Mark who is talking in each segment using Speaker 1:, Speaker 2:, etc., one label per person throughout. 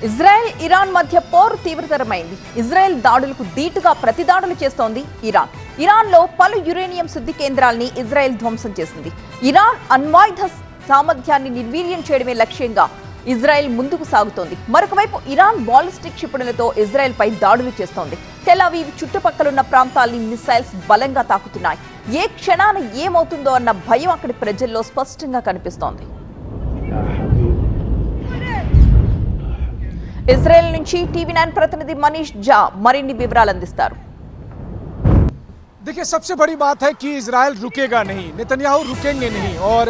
Speaker 1: Israel Iran మధ్య పోరు తీవ్రతరమైంది. Israel దాడులకు దీటుగా ప్రతిదాడులు చేస్తోంది ఇరాన్. ఇరాన్లో పలు యురేనియం శుద్ధి కేంద్రాల్ని ఇజ్రాయెల్ ధ్వంసం చేసింది. ఇరాన్ అణ్వాయుధ సామర్థ్యాన్ని నిర్వీర్యం చేయడమే లక్ష్యంగా ఇజ్రాయెల్ ముందుకు సాగుతోంది. మరొకవైపు ఇరాన్ బాలిస్టిక్ క్షిపణులతో ఇజ్రాయెల్ పై దాడులు చేస్తోంది. టెల్ అవీవ్ చుట్టుపక్కలున్న ప్రాంతాల్ని మిసైల్స్ బలంగా తాకుతున్నాయి. ఏ క్షణాన ఏమవుతుందో అన్న భయం అక్కడి ప్రజల్లో స్పష్టంగా కనిపిస్తోంది. ఇజ్రాయెల్ నుంచి టీవీ9 प्रतिनिधि मनीष झा मरिन्नी विवराలు అందిస్తారు.
Speaker 2: देखिए, सबसे बड़ी बात है कि इजरायल रुकेगा नहीं, नेतन्याहू रुकेंगे नहीं और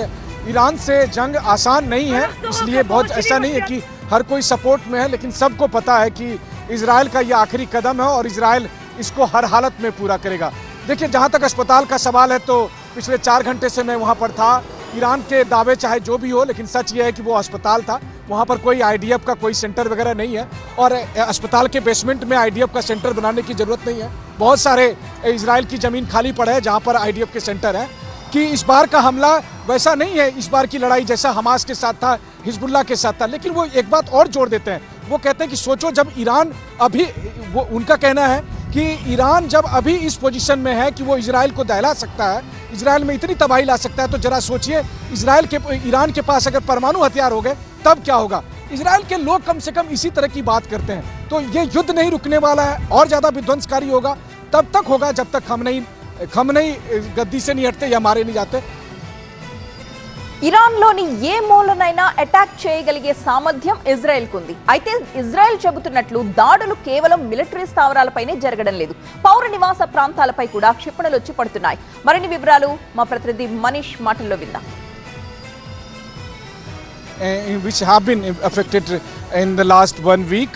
Speaker 2: ईरान से जंग आसान नहीं है. इसलिए बहुत ऐसा नहीं है कि हर कोई सपोर्ट में है, लेकिन सबको पता है कि इजरायल का ये आखिरी कदम है और इजरायल इसको हर हालत में पूरा करेगा. देखिए, जहाँ तक अस्पताल का सवाल है तो पिछले 4 घंटे से मैं वहाँ पर था. ईरान के दावे चाहे जो भी हो, लेकिन सच ये है कि वो अस्पताल था. वहाँ पर कोई आईडीएफ का कोई सेंटर वगैरह नहीं है और अस्पताल के बेसमेंट में आईडीएफ का सेंटर बनाने की ज़रूरत नहीं है. बहुत सारे इजराइल की ज़मीन खाली पड़ा है जहाँ पर आईडीएफ के सेंटर है. कि इस बार का हमला वैसा नहीं है इस बार की लड़ाई जैसा हमास के साथ था, हिजबुल्लाह के साथ था. लेकिन वो एक बात और जोड़ देते हैं. वो कहते हैं कि सोचो, जब ईरान अभी, वो उनका कहना है कि ईरान जब अभी इस पोजीशन में है कि वो इजराइल को दहला सकता है, इजराइल में इतनी तबाही ला सकता है, तो जरा सोचिए ईरान के पास अगर परमाणु हथियार हो गए तब क्या होगा. इजराइल के लोग कम से कम इसी तरह की बात करते हैं. तो ये युद्ध नहीं रुकने वाला है, और ज़्यादा विध्वंसकारी होगा. तब तक होगा जब तक हम नहीं गद्दी से नहीं हटते या मारे नहीं जाते.
Speaker 1: ఇరాన్లోని ఏ మూలనైనా అటాక్ చేయగలిగే సామర్థ్యం ఇజ్రాయెల్కు ఉంది. అయితే ఇజ్రాయెల్ చెబుతున్నట్లు దాడులు కేవలం మిలిటరీ స్థావరాలపైనే జరగడం లేదు, పౌర నివాస ప్రాంతాలపై కూడా క్షిపణులు వచ్చి పడుతున్నాయి. మరిన్ని వివరాలు మా ప్రతినిధి మనీష్ మాటల్లో విందాం.
Speaker 2: Which have been affected in the last 1 week.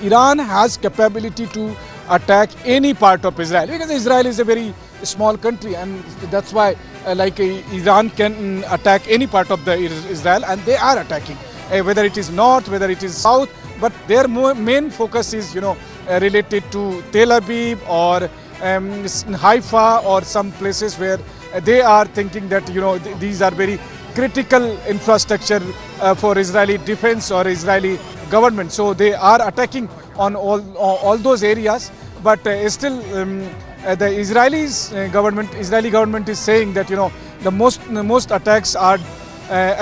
Speaker 2: Iran has capability to attack any part of Israel because Israel is a very small country, and that's why Iran can attack any part of the Israel, and they are attacking, whether it is north, whether it is south. But their main focus is related to Tel Aviv or Haifa or some places where they are thinking that these are very critical infrastructure for Israeli defense or Israeli government. So they are attacking on all those areas. But still, the Israeli government is saying that the most attacks are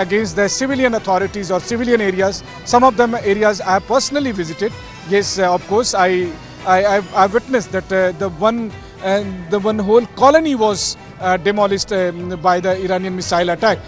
Speaker 2: against the civilian authorities or civilian areas. Some of them areas I have personally visited. Yes, of course, I witnessed that the one whole colony was demolished by the Iranian missile attack.